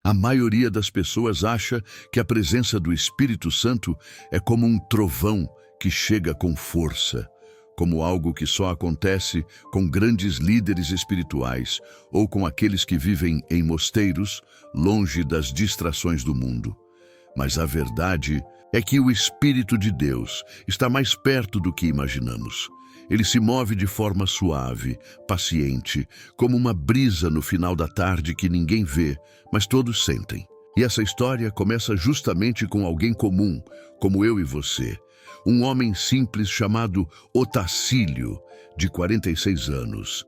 A maioria das pessoas acha que a presença do Espírito Santo é como um trovão que chega com força, como algo que só acontece com grandes líderes espirituais ou com aqueles que vivem em mosteiros, longe das distrações do mundo. Mas a verdade é que o Espírito de Deus está mais perto do que imaginamos. Ele se move de forma suave, paciente, como uma brisa no final da tarde que ninguém vê, mas todos sentem. E essa história começa justamente com alguém comum, como eu e você. Um homem simples chamado Otacílio, de 46 anos.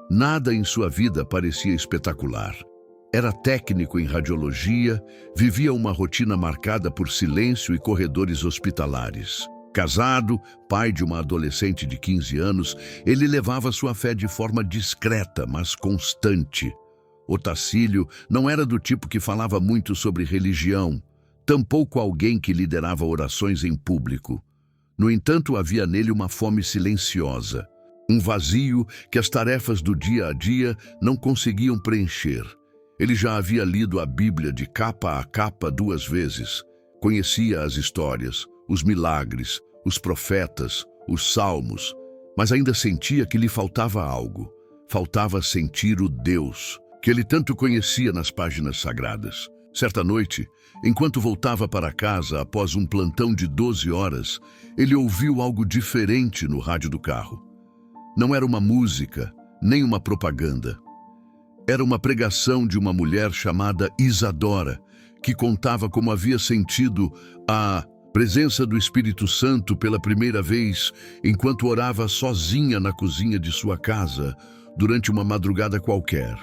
Nada em sua vida parecia espetacular. Era técnico em radiologia, vivia uma rotina marcada por silêncio e corredores hospitalares. Casado, pai de uma adolescente de 15 anos, ele levava sua fé de forma discreta, mas constante. Otacílio não era do tipo que falava muito sobre religião, tampouco alguém que liderava orações em público. No entanto, havia nele uma fome silenciosa, um vazio que as tarefas do dia a dia não conseguiam preencher. Ele já havia lido a Bíblia de capa a capa 2 vezes, conhecia as histórias, os milagres, os profetas, os salmos, mas ainda sentia que lhe faltava algo. Faltava sentir o Deus que ele tanto conhecia nas páginas sagradas. Certa noite, enquanto voltava para casa após um plantão de 12 horas, ele ouviu algo diferente no rádio do carro. Não era uma música, nem uma propaganda. Era uma pregação de uma mulher chamada Isadora, que contava como havia sentido a presença do Espírito Santo pela primeira vez enquanto orava sozinha na cozinha de sua casa durante uma madrugada qualquer.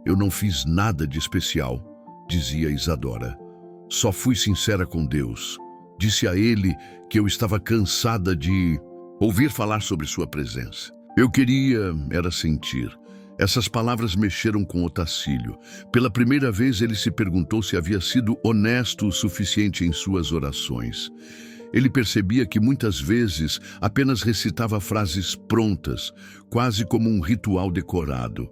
Eu não fiz nada de especial, dizia Isadora. Só fui sincera com Deus. Disse a ele que eu estava cansada de ouvir falar sobre sua presença. Eu queria era sentir. Essas palavras mexeram com Otacílio. Pela primeira vez ele se perguntou se havia sido honesto o suficiente em suas orações. Ele percebia que muitas vezes apenas recitava frases prontas, quase como um ritual decorado.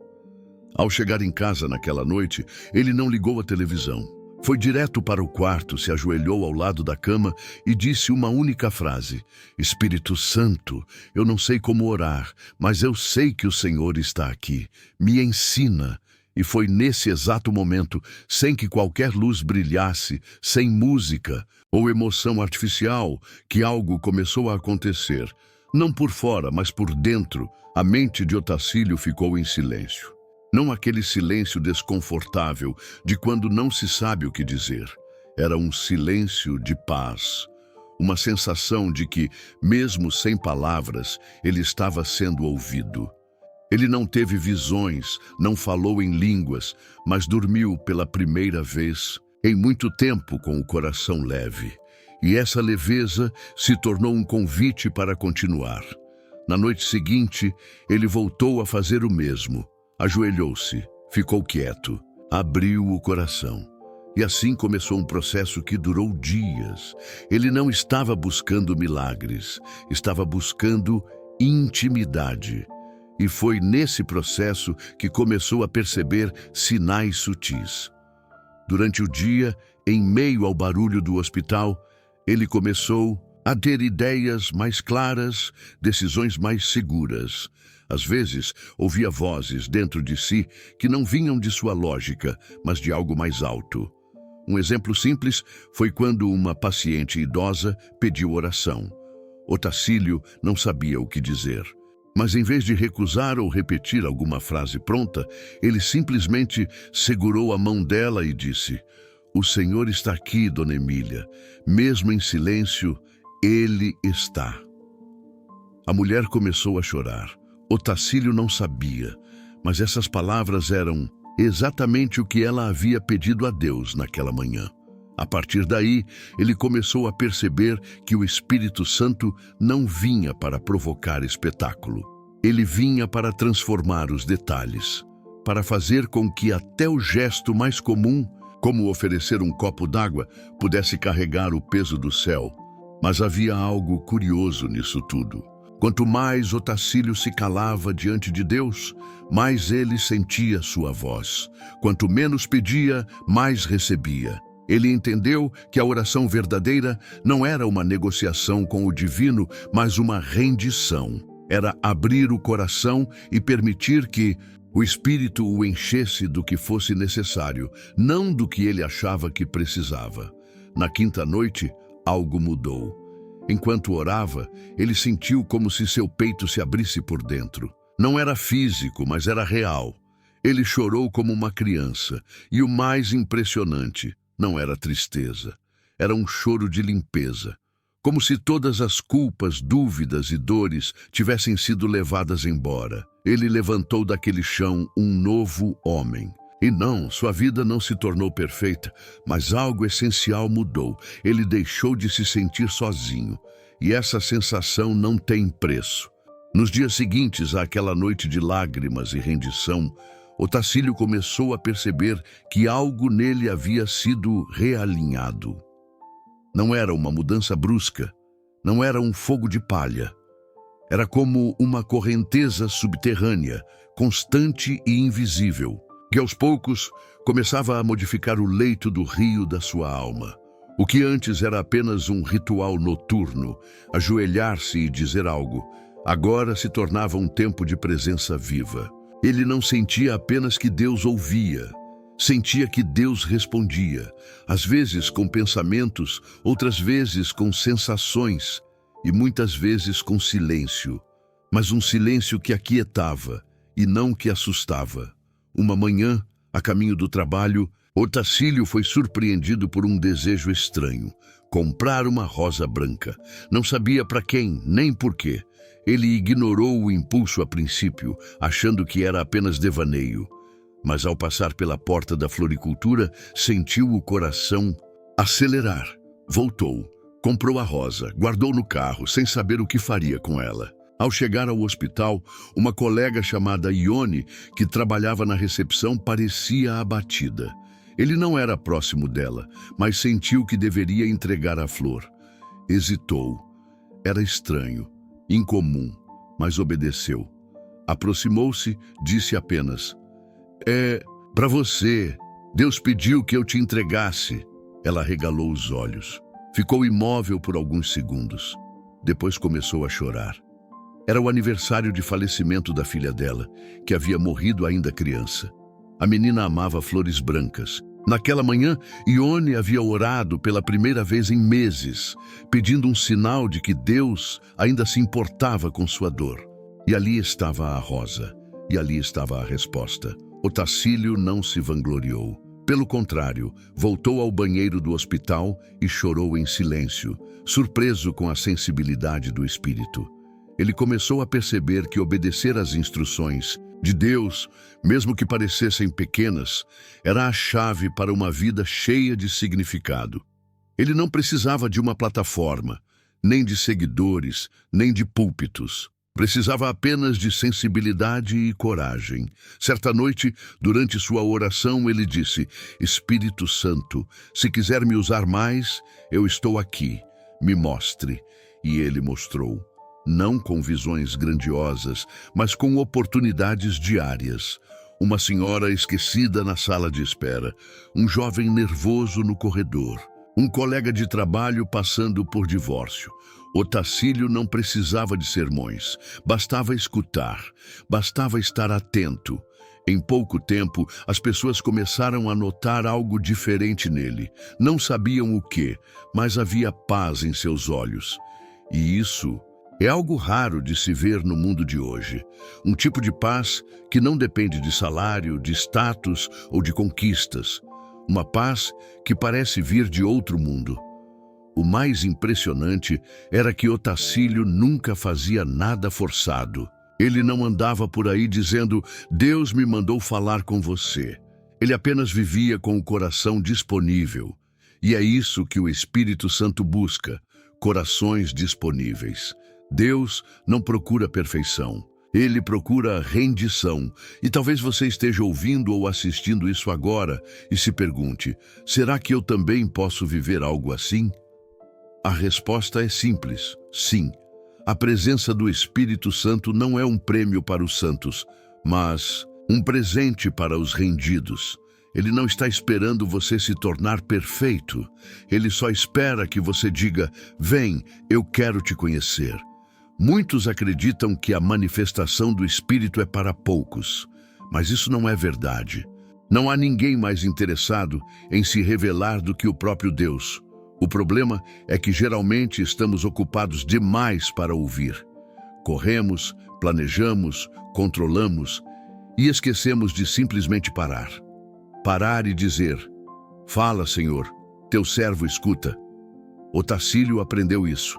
Ao chegar em casa naquela noite, ele não ligou a televisão. Foi direto para o quarto, se ajoelhou ao lado da cama e disse uma única frase: Espírito Santo, eu não sei como orar, mas eu sei que o Senhor está aqui. Me ensina. E foi nesse exato momento, sem que qualquer luz brilhasse, sem música ou emoção artificial, que algo começou a acontecer. Não por fora, mas por dentro, a mente de Otacílio ficou em silêncio. Não aquele silêncio desconfortável de quando não se sabe o que dizer. Era um silêncio de paz. Uma sensação de que, mesmo sem palavras, ele estava sendo ouvido. Ele não teve visões, não falou em línguas, mas dormiu pela primeira vez em muito tempo com o coração leve. E essa leveza se tornou um convite para continuar. Na noite seguinte, ele voltou a fazer o mesmo. Ajoelhou-se, ficou quieto, abriu o coração. E assim começou um processo que durou dias. Ele não estava buscando milagres, estava buscando intimidade. E foi nesse processo que começou a perceber sinais sutis. Durante o dia, em meio ao barulho do hospital, ele começou a ter ideias mais claras, decisões mais seguras. Às vezes, ouvia vozes dentro de si que não vinham de sua lógica, mas de algo mais alto. Um exemplo simples foi quando uma paciente idosa pediu oração. Otacílio não sabia o que dizer, mas em vez de recusar ou repetir alguma frase pronta, ele simplesmente segurou a mão dela e disse: "O Senhor está aqui, Dona Emília. Mesmo em silêncio, Ele está." A mulher começou a chorar. Otacílio não sabia, mas essas palavras eram exatamente o que ela havia pedido a Deus naquela manhã. A partir daí, ele começou a perceber que o Espírito Santo não vinha para provocar espetáculo. Ele vinha para transformar os detalhes, para fazer com que até o gesto mais comum, como oferecer um copo d'água, pudesse carregar o peso do céu. Mas havia algo curioso nisso tudo. Quanto mais Otacílio se calava diante de Deus, mais ele sentia sua voz. Quanto menos pedia, mais recebia. Ele entendeu que a oração verdadeira não era uma negociação com o divino, mas uma rendição. Era abrir o coração e permitir que o Espírito o enchesse do que fosse necessário, não do que ele achava que precisava. Na quinta noite, algo mudou. Enquanto orava, ele sentiu como se seu peito se abrisse por dentro. Não era físico, mas era real. Ele chorou como uma criança, e o mais impressionante não era tristeza. Era um choro de limpeza, como se todas as culpas, dúvidas e dores tivessem sido levadas embora. Ele levantou daquele chão um novo homem. E não, sua vida não se tornou perfeita, mas algo essencial mudou. Ele deixou de se sentir sozinho, e essa sensação não tem preço. Nos dias seguintes àquela noite de lágrimas e rendição, Otacílio começou a perceber que algo nele havia sido realinhado. Não era uma mudança brusca, não era um fogo de palha. Era como uma correnteza subterrânea, constante e invisível, que aos poucos começava a modificar o leito do rio da sua alma. O que antes era apenas um ritual noturno, ajoelhar-se e dizer algo, agora se tornava um tempo de presença viva. Ele não sentia apenas que Deus ouvia, sentia que Deus respondia, às vezes com pensamentos, outras vezes com sensações e muitas vezes com silêncio, mas um silêncio que aquietava e não que assustava. Uma manhã, a caminho do trabalho, Otacílio foi surpreendido por um desejo estranho: comprar uma rosa branca. Não sabia para quem, nem por quê. Ele ignorou o impulso a princípio, achando que era apenas devaneio. Mas ao passar pela porta da floricultura, sentiu o coração acelerar. Voltou, comprou a rosa, guardou no carro, sem saber o que faria com ela. Ao chegar ao hospital, uma colega chamada Ione, que trabalhava na recepção, parecia abatida. Ele não era próximo dela, mas sentiu que deveria entregar a flor. Hesitou. Era estranho, incomum, mas obedeceu. Aproximou-se, disse apenas: "É para você. Deus pediu que eu te entregasse." Ela arregalou os olhos. Ficou imóvel por alguns segundos. Depois começou a chorar. Era o aniversário de falecimento da filha dela, que havia morrido ainda criança. A menina amava flores brancas. Naquela manhã, Ione havia orado pela primeira vez em meses, pedindo um sinal de que Deus ainda se importava com sua dor. E ali estava a rosa, e ali estava a resposta. Otacílio não se vangloriou. Pelo contrário, voltou ao banheiro do hospital e chorou em silêncio, surpreso com a sensibilidade do espírito. Ele começou a perceber que obedecer às instruções de Deus, mesmo que parecessem pequenas, era a chave para uma vida cheia de significado. Ele não precisava de uma plataforma, nem de seguidores, nem de púlpitos. Precisava apenas de sensibilidade e coragem. Certa noite, durante sua oração, ele disse: "Espírito Santo, se quiser me usar mais, eu estou aqui. Me mostre." E ele mostrou. Não com visões grandiosas, mas com oportunidades diárias. Uma senhora esquecida na sala de espera, um jovem nervoso no corredor, um colega de trabalho passando por divórcio. Otacílio não precisava de sermões, bastava escutar, bastava estar atento. Em pouco tempo, as pessoas começaram a notar algo diferente nele. Não sabiam o quê, mas havia paz em seus olhos. E isso é algo raro de se ver no mundo de hoje. Um tipo de paz que não depende de salário, de status ou de conquistas. Uma paz que parece vir de outro mundo. O mais impressionante era que Otacílio nunca fazia nada forçado. Ele não andava por aí dizendo: "Deus me mandou falar com você." Ele apenas vivia com o coração disponível. E é isso que o Espírito Santo busca: corações disponíveis. Deus não procura perfeição. Ele procura rendição. E talvez você esteja ouvindo ou assistindo isso agora e se pergunte: será que eu também posso viver algo assim? A resposta é simples: sim. A presença do Espírito Santo não é um prêmio para os santos, mas um presente para os rendidos. Ele não está esperando você se tornar perfeito. Ele só espera que você diga: vem, eu quero te conhecer. Muitos acreditam que a manifestação do Espírito é para poucos, mas isso não é verdade. Não há ninguém mais interessado em se revelar do que o próprio Deus. O problema é que geralmente estamos ocupados demais para ouvir. Corremos, planejamos, controlamos e esquecemos de simplesmente parar. Parar e dizer: fala, Senhor, teu servo escuta. Otacílio aprendeu isso.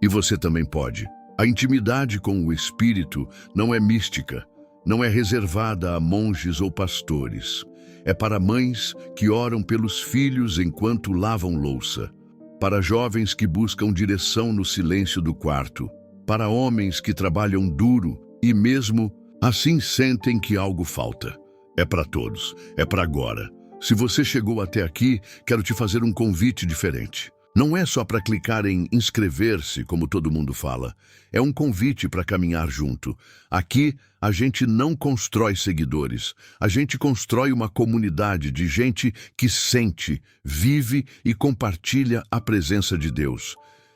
E você também pode. A intimidade com o Espírito não é mística, não é reservada a monges ou pastores. É para mães que oram pelos filhos enquanto lavam louça, para jovens que buscam direção no silêncio do quarto, para homens que trabalham duro e mesmo assim sentem que algo falta. É para todos, é para agora. Se você chegou até aqui, quero te fazer um convite diferente. Não é só para clicar em inscrever-se, como todo mundo fala. É um convite para caminhar junto. Aqui, a gente não constrói seguidores. A gente constrói uma comunidade de gente que sente, vive e compartilha a presença de Deus.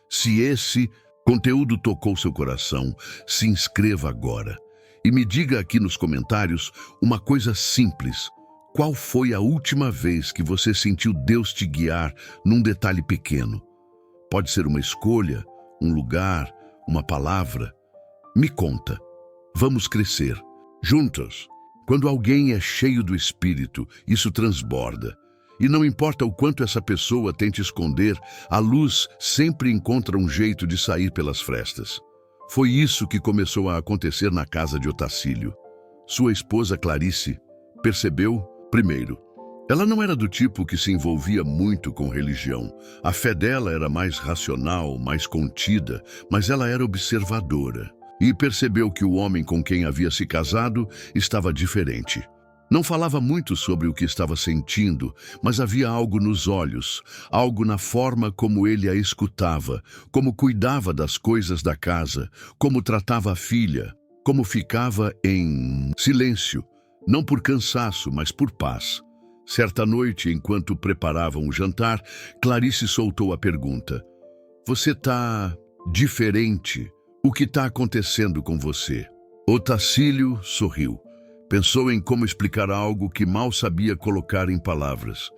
Se esse conteúdo tocou seu coração, se inscreva agora. E me diga aqui nos comentários uma coisa simples. Qual foi a última vez que você sentiu Deus te guiar num detalhe pequeno? Pode ser uma escolha, um lugar, uma palavra. Me conta. Vamos crescer. Juntos. Quando alguém é cheio do Espírito, isso transborda. E não importa o quanto essa pessoa tente esconder, a luz sempre encontra um jeito de sair pelas frestas. Foi isso que começou a acontecer na casa de Otacílio. Sua esposa Clarice percebeu. Primeiro, ela não era do tipo que se envolvia muito com religião. A fé dela era mais racional, mais contida, mas ela era observadora. E percebeu que o homem com quem havia se casado estava diferente. Não falava muito sobre o que estava sentindo, mas havia algo nos olhos, algo na forma como ele a escutava, como cuidava das coisas da casa, como tratava a filha, como ficava em silêncio. Não por cansaço, mas por paz. Certa noite, enquanto preparavam o jantar, Clarice soltou a pergunta: você está diferente? O que está acontecendo com você? Otacílio sorriu. Pensou em como explicar algo que mal sabia colocar em palavras,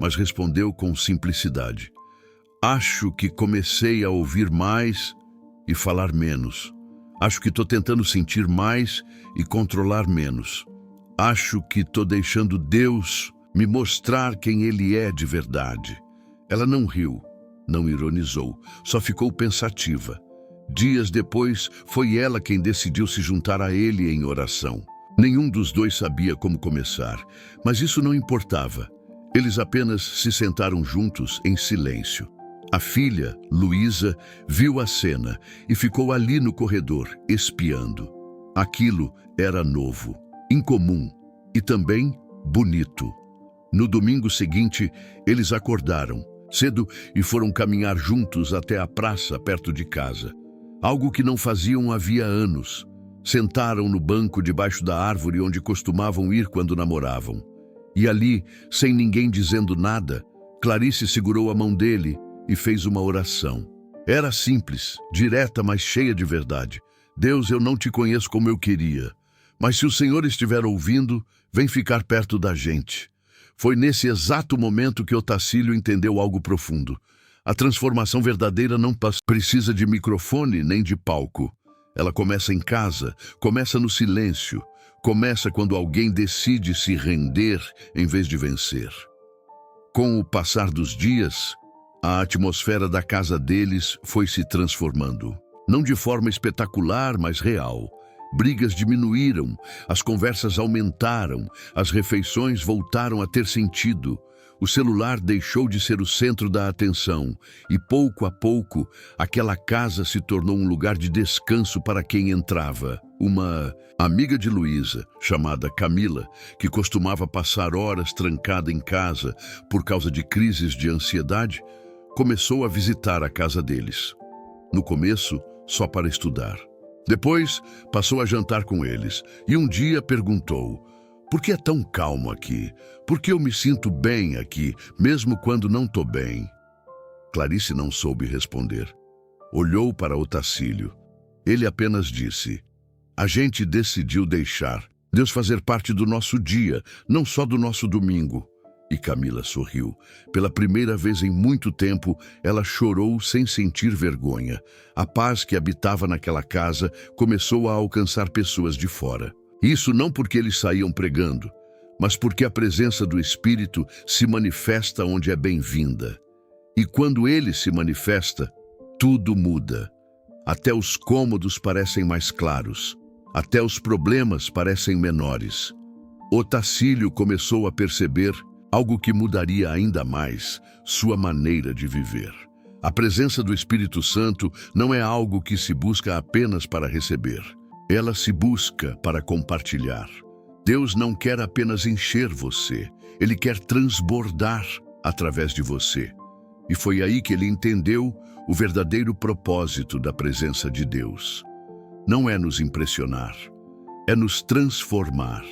mas respondeu com simplicidade: acho que comecei a ouvir mais e falar menos. Acho que estou tentando sentir mais e controlar menos. Acho que estou deixando Deus me mostrar quem Ele é de verdade. Ela não riu, não ironizou, só ficou pensativa. Dias depois, foi ela quem decidiu se juntar a ele em oração. Nenhum dos dois sabia como começar, mas isso não importava. Eles apenas se sentaram juntos em silêncio. A filha, Luísa, viu a cena e ficou ali no corredor, espiando. Aquilo era novo, incomum e também bonito. No domingo seguinte, eles acordaram cedo e foram caminhar juntos até a praça perto de casa. Algo que não faziam havia anos. Sentaram no banco debaixo da árvore onde costumavam ir quando namoravam. E ali, sem ninguém dizendo nada, Clarice segurou a mão dele e fez uma oração. Era simples, direta, mas cheia de verdade. Deus, eu não te conheço como eu queria, mas se o Senhor estiver ouvindo, vem ficar perto da gente. Foi nesse exato momento que Otacílio entendeu algo profundo. A transformação verdadeira não precisa de microfone nem de palco. Ela começa em casa, começa no silêncio, começa quando alguém decide se render em vez de vencer. Com o passar dos dias, a atmosfera da casa deles foi se transformando. Não de forma espetacular, mas real. Brigas diminuíram, as conversas aumentaram, as refeições voltaram a ter sentido. O celular deixou de ser o centro da atenção e, pouco a pouco, aquela casa se tornou um lugar de descanso para quem entrava. Uma amiga de Luísa, chamada Camila, que costumava passar horas trancada em casa por causa de crises de ansiedade, começou a visitar a casa deles. No começo, só para estudar. Depois, passou a jantar com eles e um dia perguntou: por que é tão calmo aqui? Por que eu me sinto bem aqui, mesmo quando não estou bem? Clarice não soube responder. Olhou para Otacílio. Ele apenas disse: a gente decidiu deixar Deus fazer parte do nosso dia, não só do nosso domingo. E Camila sorriu. Pela primeira vez em muito tempo, ela chorou sem sentir vergonha. A paz que habitava naquela casa começou a alcançar pessoas de fora. Isso não porque eles saíam pregando, mas porque a presença do Espírito se manifesta onde é bem-vinda. E quando ele se manifesta, tudo muda. Até os cômodos parecem mais claros. Até os problemas parecem menores. Otacílio começou a perceber algo que mudaria ainda mais sua maneira de viver. A presença do Espírito Santo não é algo que se busca apenas para receber. Ela se busca para compartilhar. Deus não quer apenas encher você, Ele quer transbordar através de você. E foi aí que ele entendeu o verdadeiro propósito da presença de Deus. Não é nos impressionar, é nos transformar,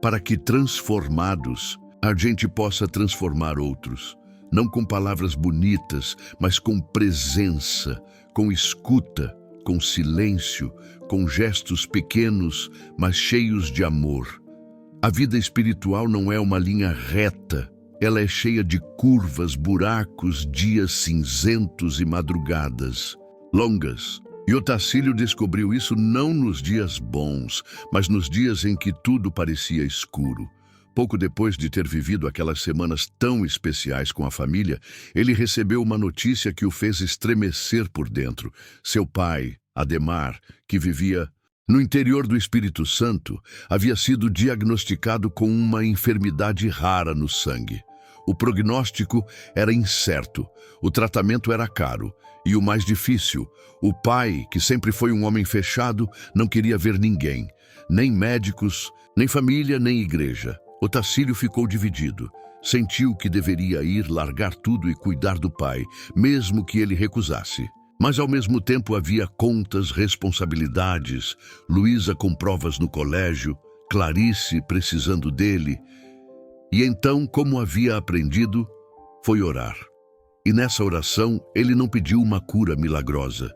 para que transformados, a gente possa transformar outros, não com palavras bonitas, mas com presença, com escuta, com silêncio, com gestos pequenos, mas cheios de amor. A vida espiritual não é uma linha reta, ela é cheia de curvas, buracos, dias cinzentos e madrugadas longas. E Otacílio descobriu isso não nos dias bons, mas nos dias em que tudo parecia escuro. Pouco depois de ter vivido aquelas semanas tão especiais com a família, ele recebeu uma notícia que o fez estremecer por dentro. Seu pai, Ademar, que vivia no interior do Espírito Santo, havia sido diagnosticado com uma enfermidade rara no sangue. O prognóstico era incerto, o tratamento era caro e o mais difícil, o pai, que sempre foi um homem fechado, não queria ver ninguém, nem médicos, nem família, nem igreja. Otacílio ficou dividido. Sentiu que deveria ir largar tudo e cuidar do pai, mesmo que ele recusasse. Mas ao mesmo tempo havia contas, responsabilidades, Luísa com provas no colégio, Clarice precisando dele. E então, como havia aprendido, foi orar. E nessa oração, ele não pediu uma cura milagrosa.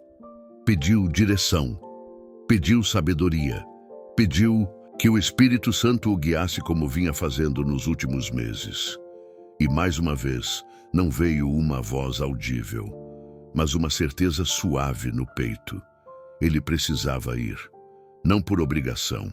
Pediu direção, pediu sabedoria, pediu que o Espírito Santo o guiasse como vinha fazendo nos últimos meses. E mais uma vez, não veio uma voz audível, mas uma certeza suave no peito. Ele precisava ir, não por obrigação,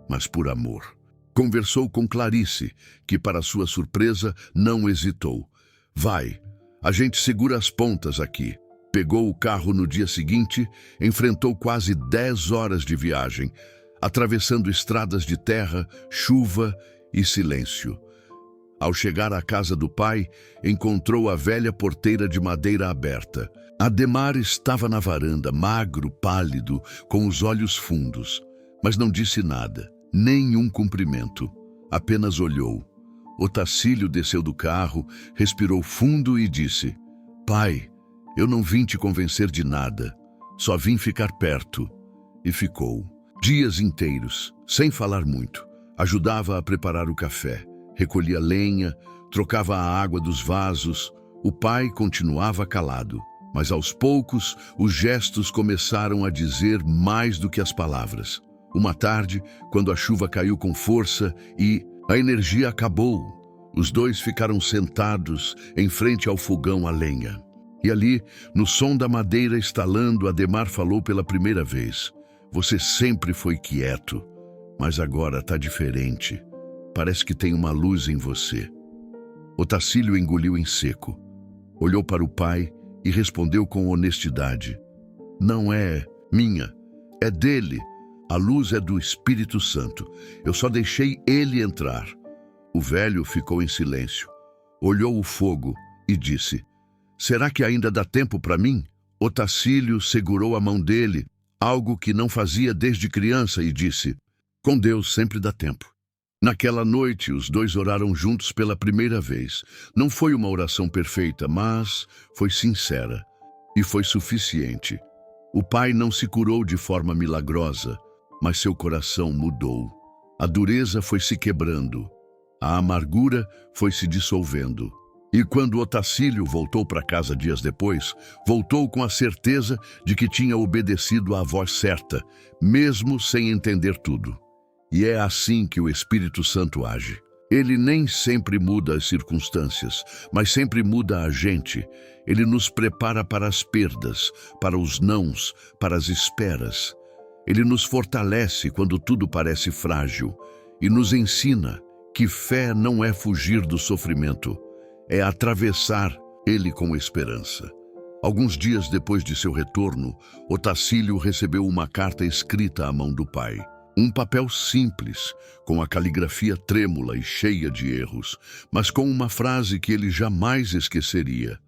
mas por amor. Conversou com Clarice, que, para sua surpresa, não hesitou. Vai, a gente segura as pontas aqui. Pegou o carro no dia seguinte, enfrentou quase 10 horas de viagem, atravessando estradas de terra, chuva e silêncio. Ao chegar à casa do pai, encontrou a velha porteira de madeira aberta. Ademar estava na varanda, magro, pálido, com os olhos fundos, mas não disse nada, nenhum cumprimento, apenas olhou. Otacílio desceu do carro, respirou fundo e disse: Pai, eu não vim te convencer de nada, só vim ficar perto. E ficou. Dias inteiros, sem falar muito. Ajudava a preparar o café, recolhia lenha, trocava a água dos vasos. O pai continuava calado, mas aos poucos os gestos começaram a dizer mais do que as palavras. Uma tarde, quando a chuva caiu com força e a energia acabou, os dois ficaram sentados em frente ao fogão a lenha. E ali, no som da madeira estalando, Ademar falou pela primeira vez: Você sempre foi quieto, mas agora está diferente. Parece que tem uma luz em você. Otacílio engoliu em seco. Olhou para o pai e respondeu com honestidade: Não é minha, é dele. A luz é do Espírito Santo. Eu só deixei ele entrar. O velho ficou em silêncio. Olhou o fogo e disse: Será que ainda dá tempo para mim? Otacílio segurou a mão dele, algo que não fazia desde criança, e disse: Com Deus sempre dá tempo. Naquela noite, os dois oraram juntos pela primeira vez. Não foi uma oração perfeita, mas foi sincera e foi suficiente. O pai não se curou de forma milagrosa, mas seu coração mudou. A dureza foi se quebrando, a amargura foi se dissolvendo. E quando Otacílio voltou para casa dias depois, voltou com a certeza de que tinha obedecido à voz certa, mesmo sem entender tudo. E é assim que o Espírito Santo age. Ele nem sempre muda as circunstâncias, mas sempre muda a gente. Ele nos prepara para as perdas, para os nãos, para as esperas. Ele nos fortalece quando tudo parece frágil e nos ensina que fé não é fugir do sofrimento, é atravessar ele com esperança. Alguns dias depois de seu retorno, Otacílio recebeu uma carta escrita à mão do pai. Um papel simples, com a caligrafia trêmula e cheia de erros, mas com uma frase que ele jamais esqueceria.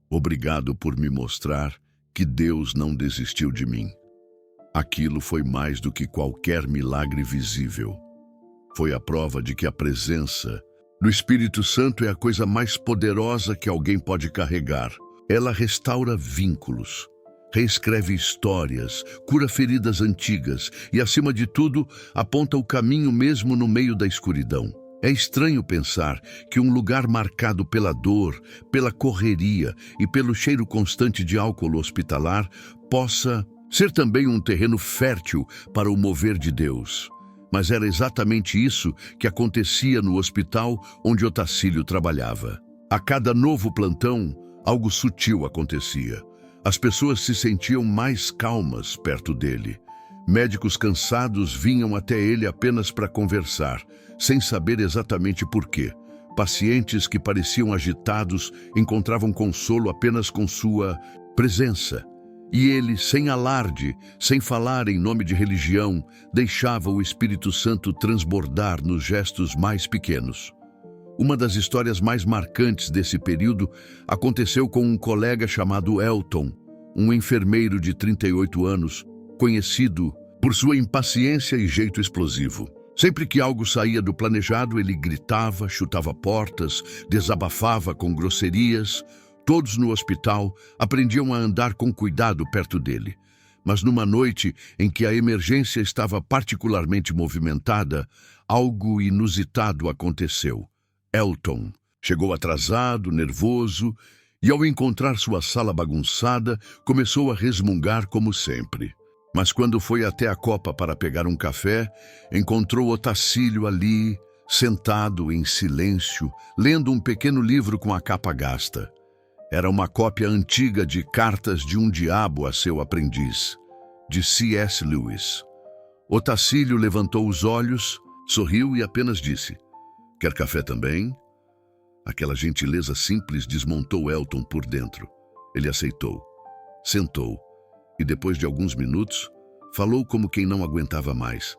Obrigado por me mostrar que Deus não desistiu de mim. Aquilo foi mais do que qualquer milagre visível. Foi a prova de que a presença do Espírito Santo é a coisa mais poderosa que alguém pode carregar. Ela restaura vínculos, reescreve histórias, cura feridas antigas e, acima de tudo, aponta o caminho mesmo no meio da escuridão. É estranho pensar que um lugar marcado pela dor, pela correria e pelo cheiro constante de álcool hospitalar possa ser também um terreno fértil para o mover de Deus. Mas era exatamente isso que acontecia no hospital onde Otacílio trabalhava. A cada novo plantão, algo sutil acontecia. As pessoas se sentiam mais calmas perto dele. Médicos cansados vinham até ele apenas para conversar, sem saber exatamente por quê. Pacientes que pareciam agitados encontravam consolo apenas com sua presença. E ele, sem alarde, sem falar em nome de religião, deixava o Espírito Santo transbordar nos gestos mais pequenos. Uma das histórias mais marcantes desse período aconteceu com um colega chamado Elton, um enfermeiro de 38 anos, conhecido por sua impaciência e jeito explosivo. Sempre que algo saía do planejado, ele gritava, chutava portas, desabafava com grosserias. Todos no hospital aprendiam a andar com cuidado perto dele. Mas numa noite em que a emergência estava particularmente movimentada, algo inusitado aconteceu. Elton chegou atrasado, nervoso, e ao encontrar sua sala bagunçada, começou a resmungar como sempre. Mas quando foi até a copa para pegar um café, encontrou Otacílio ali, sentado em silêncio, lendo um pequeno livro com a capa gasta. Era uma cópia antiga de Cartas de um Diabo a seu aprendiz, de C.S. Lewis. Otacílio levantou os olhos, sorriu e apenas disse: "Quer café também?" Aquela gentileza simples desmontou Elton por dentro. Ele aceitou, sentou e, depois de alguns minutos, falou como quem não aguentava mais.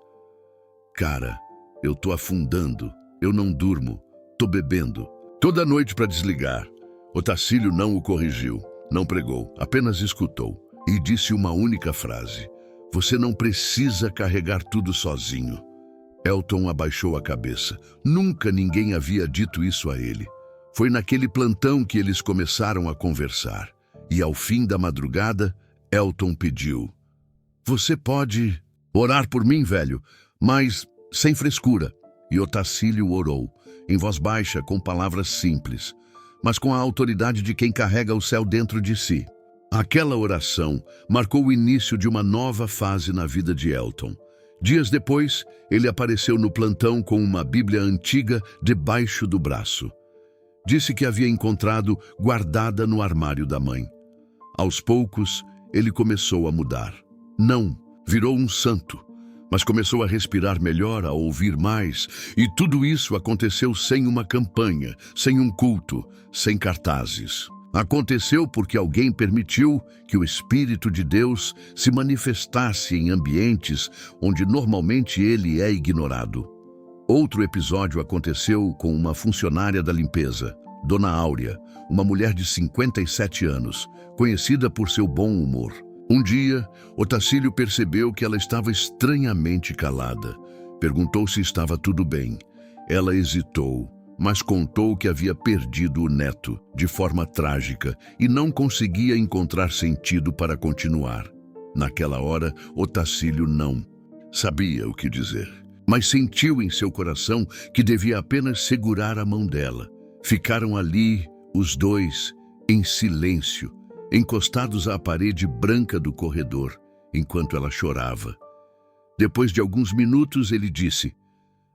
"Cara, eu tô afundando, eu não durmo, tô bebendo. Toda noite para desligar." Otacílio não o corrigiu, não pregou, apenas escutou e disse uma única frase: "Você não precisa carregar tudo sozinho." Elton abaixou a cabeça. Nunca ninguém havia dito isso a ele. Foi naquele plantão que eles começaram a conversar. E ao fim da madrugada, Elton pediu: "Você pode orar por mim, velho, mas sem frescura." E Otacílio orou, em voz baixa, com palavras simples, mas com a autoridade de quem carrega o céu dentro de si. Aquela oração marcou o início de uma nova fase na vida de Elton. Dias depois, ele apareceu no plantão com uma Bíblia antiga debaixo do braço. Disse que havia encontrado guardada no armário da mãe. Aos poucos, ele começou a mudar. Não, virou um santo, mas começou a respirar melhor, a ouvir mais, e tudo isso aconteceu sem uma campanha, sem um culto, sem cartazes. Aconteceu porque alguém permitiu que o Espírito de Deus se manifestasse em ambientes onde normalmente ele é ignorado. Outro episódio aconteceu com uma funcionária da limpeza, Dona Áurea, uma mulher de 57 anos, conhecida por seu bom humor. Um dia, Otacílio percebeu que ela estava estranhamente calada. Perguntou se estava tudo bem. Ela hesitou, mas contou que havia perdido o neto de forma trágica e não conseguia encontrar sentido para continuar. Naquela hora, Otacílio não sabia o que dizer, mas sentiu em seu coração que devia apenas segurar a mão dela. Ficaram ali, os dois, em silêncio, encostados à parede branca do corredor, enquanto ela chorava. Depois de alguns minutos, ele disse: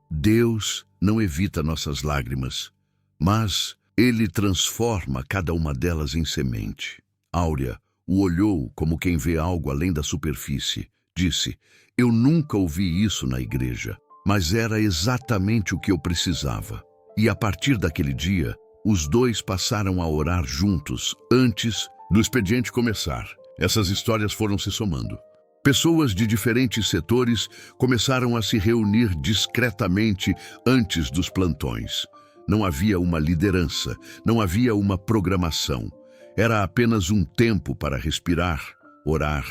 Deus não evita nossas lágrimas, mas Ele transforma cada uma delas em semente. Áurea o olhou como quem vê algo além da superfície. Disse: Eu nunca ouvi isso na igreja, mas era exatamente o que eu precisava. E a partir daquele dia, os dois passaram a orar juntos antes do expediente começar. Essas histórias foram se somando. Pessoas de diferentes setores começaram a se reunir discretamente antes dos plantões. Não havia uma liderança, não havia uma programação. Era apenas um tempo para respirar, orar,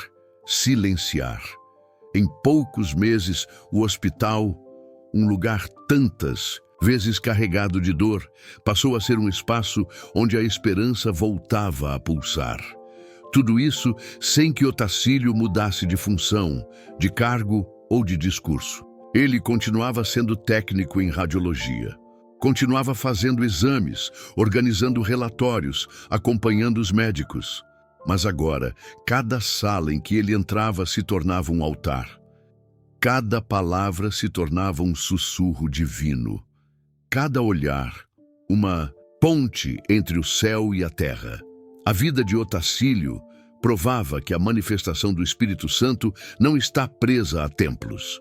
silenciar. Em poucos meses, o hospital, um lugar tantas vezes carregado de dor, passou a ser um espaço onde a esperança voltava a pulsar. Tudo isso sem que Otacílio mudasse de função, de cargo ou de discurso. Ele continuava sendo técnico em radiologia. Continuava fazendo exames, organizando relatórios, acompanhando os médicos. Mas agora, cada sala em que ele entrava se tornava um altar. Cada palavra se tornava um sussurro divino. Cada olhar, uma ponte entre o céu e a terra. A vida de Otacílio provava que a manifestação do Espírito Santo não está presa a templos.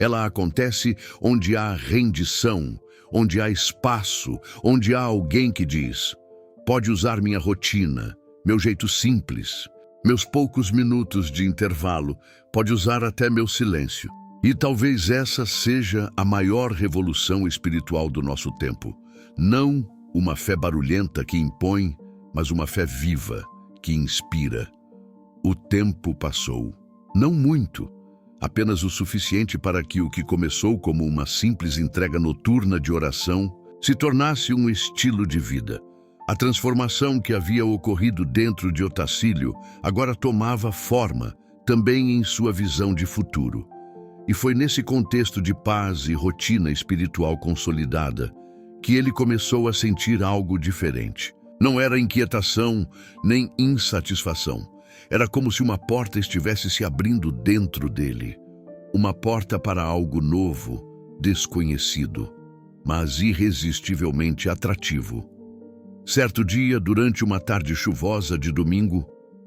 Ela acontece onde há rendição, onde há espaço, onde há alguém que diz: pode usar minha rotina, meu jeito simples, meus poucos minutos de intervalo, pode usar até meu silêncio. E talvez essa seja a maior revolução espiritual do nosso tempo. Não uma fé barulhenta que impõe, mas uma fé viva, que inspira. O tempo passou. Não muito, apenas o suficiente para que o que começou como uma simples entrega noturna de oração se tornasse um estilo de vida. A transformação que havia ocorrido dentro de Otacílio agora tomava forma, também em sua visão de futuro. E foi nesse contexto de paz e rotina espiritual consolidada que ele começou a sentir algo diferente. Não era inquietação nem insatisfação. Era como se uma porta estivesse se abrindo dentro dele. Uma porta para algo novo, desconhecido, mas irresistivelmente atrativo. Certo dia, durante uma tarde chuvosa de domingo,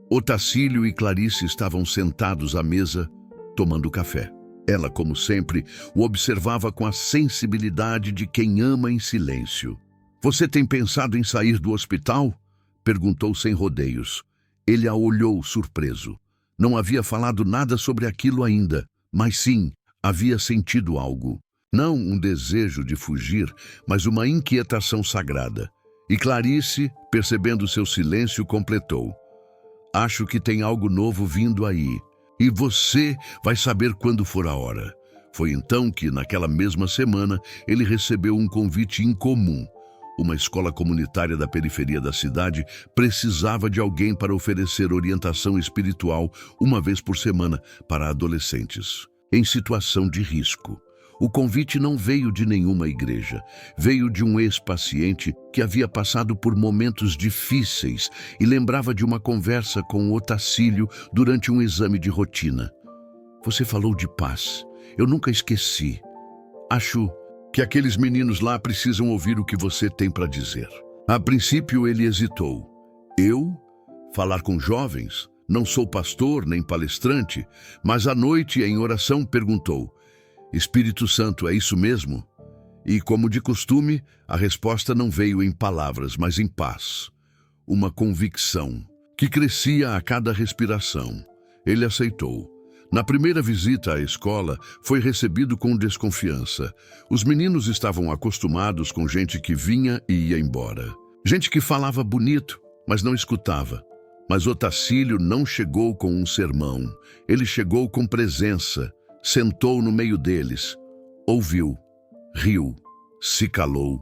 Otacílio e Clarice estavam sentados à mesa, tomando café. Ela, como sempre, o observava com a sensibilidade de quem ama em silêncio. Você tem pensado em sair do hospital? Perguntou sem rodeios. Ele a olhou surpreso. Não havia falado nada sobre aquilo ainda, mas sim, havia sentido algo. Não um desejo de fugir, mas uma inquietação sagrada. E Clarice, percebendo seu silêncio, completou: acho que tem algo novo vindo aí. E você vai saber quando for a hora. Foi então que, naquela mesma semana, ele recebeu um convite incomum. Uma escola comunitária da periferia da cidade precisava de alguém para oferecer orientação espiritual uma vez por semana para adolescentes em situação de risco. O convite não veio de nenhuma igreja, veio de um ex-paciente que havia passado por momentos difíceis e lembrava de uma conversa com Otacílio durante um exame de rotina. Você falou de paz. Eu nunca esqueci. Acho que aqueles meninos lá precisam ouvir o que você tem para dizer. A princípio ele hesitou. Eu? Falar com jovens? Não sou pastor nem palestrante, mas à noite, em oração, perguntou: Espírito Santo, é isso mesmo? E, como de costume, a resposta não veio em palavras, mas em paz. Uma convicção que crescia a cada respiração. Ele aceitou. Na primeira visita à escola, foi recebido com desconfiança. Os meninos estavam acostumados com gente que vinha e ia embora. Gente que falava bonito, mas não escutava. Mas Otacílio não chegou com um sermão. Ele chegou com presença. Sentou no meio deles, ouviu, riu, se calou.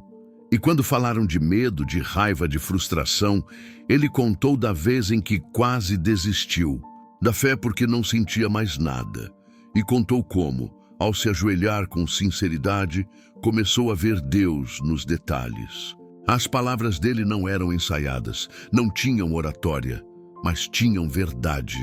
E quando falaram de medo, de raiva, de frustração, ele contou da vez em que quase desistiu. Da fé porque não sentia mais nada. E contou como, ao se ajoelhar com sinceridade, começou a ver Deus nos detalhes. As palavras dele não eram ensaiadas, não tinham oratória, mas tinham verdade.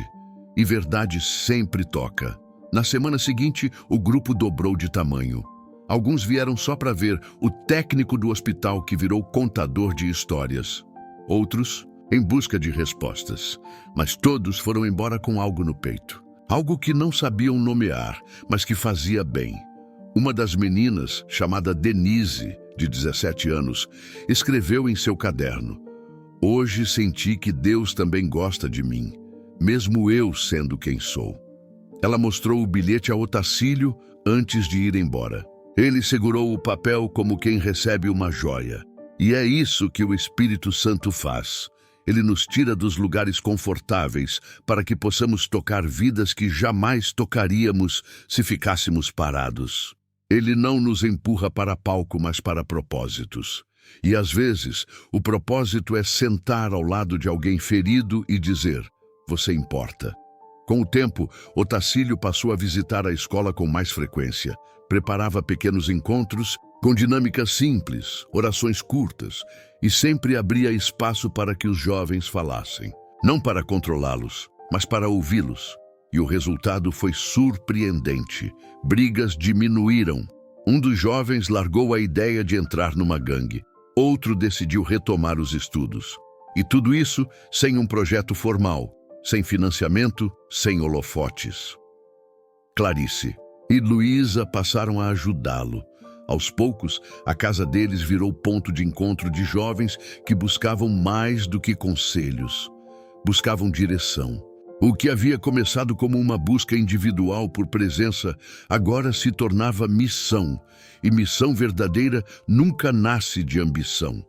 E verdade sempre toca. Na semana seguinte, o grupo dobrou de tamanho. Alguns vieram só para ver o técnico do hospital que virou contador de histórias. Outros, em busca de respostas. Mas todos foram embora com algo no peito. Algo que não sabiam nomear, mas que fazia bem. Uma das meninas, chamada Denise, de 17 anos, escreveu em seu caderno: "Hoje senti que Deus também gosta de mim, mesmo eu sendo quem sou." Ela mostrou o bilhete a Otacílio antes de ir embora. Ele segurou o papel como quem recebe uma joia. E é isso que o Espírito Santo faz. Ele nos tira dos lugares confortáveis para que possamos tocar vidas que jamais tocaríamos se ficássemos parados. Ele não nos empurra para palco, mas para propósitos. E às vezes, o propósito é sentar ao lado de alguém ferido e dizer: "Você importa." Com o tempo, Otacílio passou a visitar a escola com mais frequência. Preparava pequenos encontros com dinâmicas simples, orações curtas, e sempre abria espaço para que os jovens falassem. Não para controlá-los, mas para ouvi-los. E o resultado foi surpreendente. Brigas diminuíram. Um dos jovens largou a ideia de entrar numa gangue. Outro decidiu retomar os estudos. E tudo isso sem um projeto formal, sem financiamento, sem holofotes. Clarice e Luísa passaram a ajudá-lo. Aos poucos, a casa deles virou ponto de encontro de jovens que buscavam mais do que conselhos. Buscavam direção. O que havia começado como uma busca individual por presença, agora se tornava missão. E missão verdadeira nunca nasce de ambição.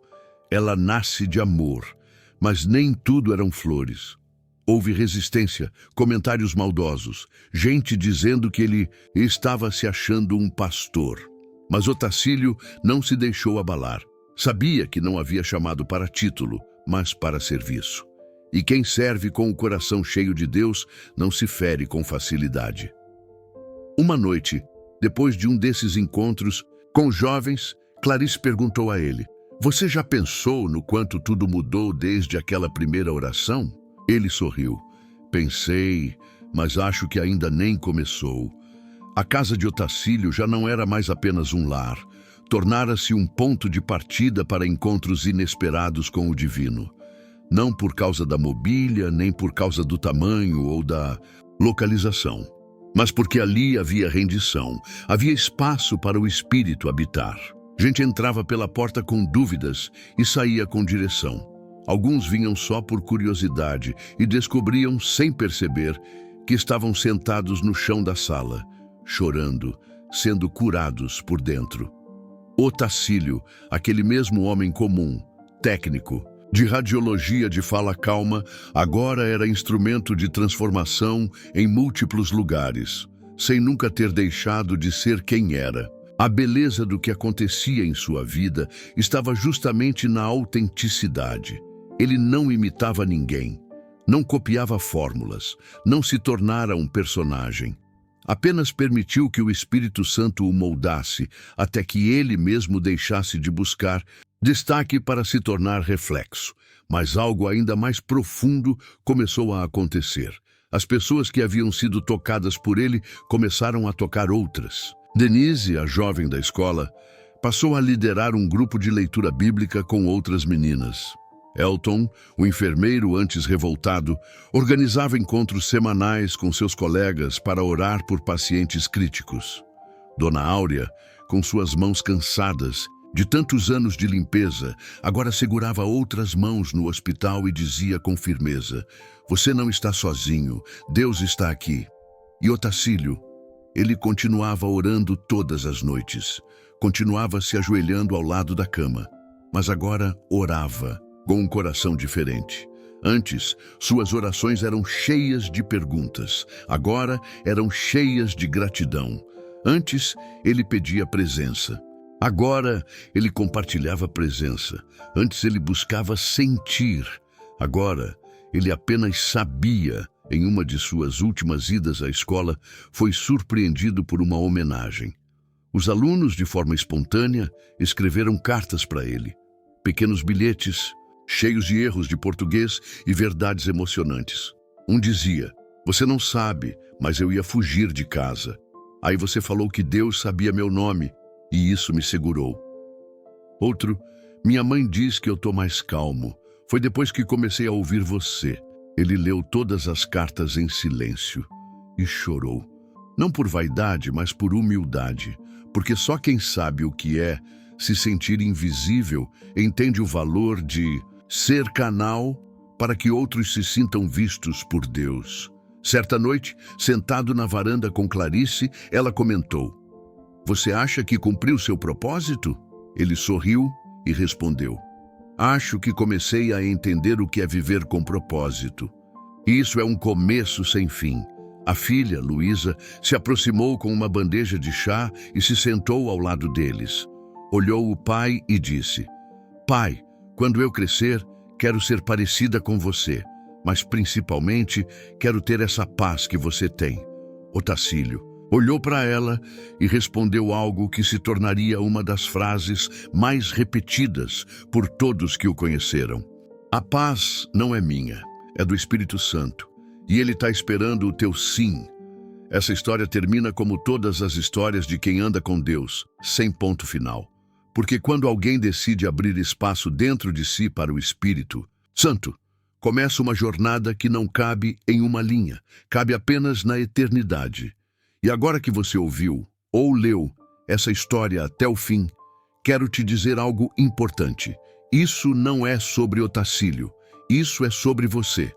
Ela nasce de amor. Mas nem tudo eram flores. Houve resistência, comentários maldosos, gente dizendo que ele estava se achando um pastor. Mas Otacílio não se deixou abalar. Sabia que não havia chamado para título, mas para serviço. E quem serve com o coração cheio de Deus não se fere com facilidade. Uma noite, depois de um desses encontros com jovens, Clarice perguntou a ele: "Você já pensou no quanto tudo mudou desde aquela primeira oração?" Ele sorriu. "Pensei, mas acho que ainda nem começou." A casa de Otacílio já não era mais apenas um lar. Tornara-se um ponto de partida para encontros inesperados com o divino. Não por causa da mobília, nem por causa do tamanho ou da localização, mas porque ali havia rendição, havia espaço para o Espírito habitar. Gente entrava pela porta com dúvidas e saía com direção. Alguns vinham só por curiosidade e descobriam, sem perceber, que estavam sentados no chão da sala, chorando, sendo curados por dentro. Otacílio, aquele mesmo homem comum, técnico, de radiologia de fala calma, agora era instrumento de transformação em múltiplos lugares, sem nunca ter deixado de ser quem era. A beleza do que acontecia em sua vida estava justamente na autenticidade. Ele não imitava ninguém, não copiava fórmulas, não se tornara um personagem. Apenas permitiu que o Espírito Santo o moldasse até que ele mesmo deixasse de buscar destaque para se tornar reflexo. Mas algo ainda mais profundo começou a acontecer. As pessoas que haviam sido tocadas por ele começaram a tocar outras. Denise, a jovem da escola, passou a liderar um grupo de leitura bíblica com outras meninas. Elton, o enfermeiro antes revoltado, organizava encontros semanais com seus colegas para orar por pacientes críticos. Dona Áurea, com suas mãos cansadas de tantos anos de limpeza, agora segurava outras mãos no hospital e dizia com firmeza: "Você não está sozinho, Deus está aqui." E Otacílio, ele continuava orando todas as noites, continuava se ajoelhando ao lado da cama, mas agora orava com um coração diferente. Antes, suas orações eram cheias de perguntas. Agora, eram cheias de gratidão. Antes, ele pedia presença. Agora, ele compartilhava presença. Antes, ele buscava sentir. Agora, ele apenas sabia em uma de suas últimas idas à escola, foi surpreendido por uma homenagem. Os alunos, de forma espontânea, escreveram cartas para ele. Pequenos bilhetes, cheios de erros de português e verdades emocionantes. Um dizia: "Você não sabe, mas eu ia fugir de casa. Aí você falou que Deus sabia meu nome, e isso me segurou." Outro: "Minha mãe diz que eu tô mais calmo. Foi depois que comecei a ouvir você." Ele leu todas as cartas em silêncio e chorou. Não por vaidade, mas por humildade, porque só quem sabe o que é se sentir invisível entende o valor de ser canal para que outros se sintam vistos por Deus. Certa noite, sentado na varanda com Clarice, ela comentou: "Você acha que cumpriu seu propósito?" Ele sorriu e respondeu: "Acho que comecei a entender o que é viver com propósito. Isso é um começo sem fim." A filha, Luísa, se aproximou com uma bandeja de chá e se sentou ao lado deles. Olhou o pai e disse: "Pai, quando eu crescer, quero ser parecida com você, mas principalmente quero ter essa paz que você tem." Otacílio olhou para ela e respondeu algo que se tornaria uma das frases mais repetidas por todos que o conheceram: "A paz não é minha, é do Espírito Santo, e ele está esperando o teu sim." Essa história termina como todas as histórias de quem anda com Deus, sem ponto final. Porque quando alguém decide abrir espaço dentro de si para o Espírito Santo, começa uma jornada que não cabe em uma linha, cabe apenas na eternidade. E agora que você ouviu ou leu essa história até o fim, quero te dizer algo importante. Isso não é sobre Otacílio, isso é sobre você.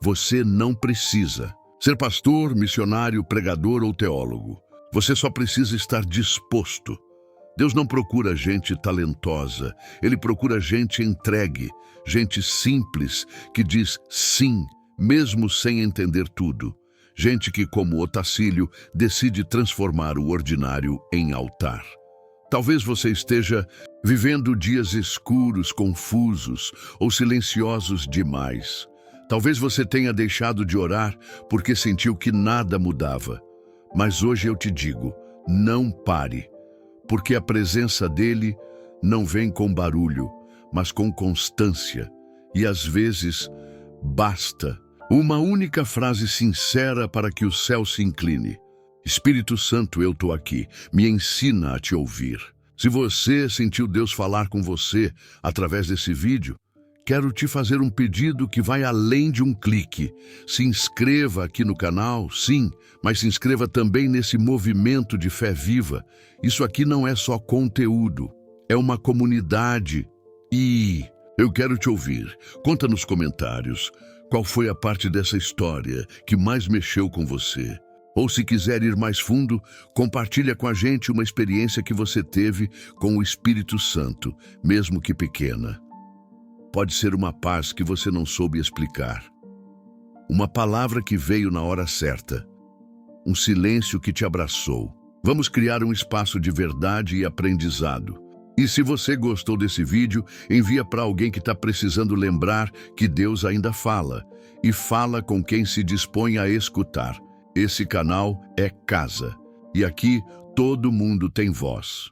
Você não precisa ser pastor, missionário, pregador ou teólogo. Você só precisa estar disposto. Deus não procura gente talentosa, Ele procura gente entregue, gente simples, que diz sim, mesmo sem entender tudo. Gente que, como Otacílio, decide transformar o ordinário em altar. Talvez você esteja vivendo dias escuros, confusos ou silenciosos demais. Talvez você tenha deixado de orar porque sentiu que nada mudava. Mas hoje eu te digo, não pare, porque a presença dele não vem com barulho, mas com constância. E às vezes, basta uma única frase sincera para que o céu se incline: "Espírito Santo, eu estou aqui, me ensina a te ouvir." Se você sentiu Deus falar com você através desse vídeo, quero te fazer um pedido que vai além de um clique. Se inscreva aqui no canal, sim, mas se inscreva também nesse movimento de fé viva. Isso aqui não é só conteúdo, é uma comunidade. E eu quero te ouvir. Conta nos comentários qual foi a parte dessa história que mais mexeu com você. Ou se quiser ir mais fundo, compartilha com a gente uma experiência que você teve com o Espírito Santo, mesmo que pequena. Pode ser uma paz que você não soube explicar, uma palavra que veio na hora certa, um silêncio que te abraçou. Vamos criar um espaço de verdade e aprendizado. E se você gostou desse vídeo, envia para alguém que está precisando lembrar que Deus ainda fala, e fala com quem se dispõe a escutar. Esse canal é casa, e aqui todo mundo tem voz.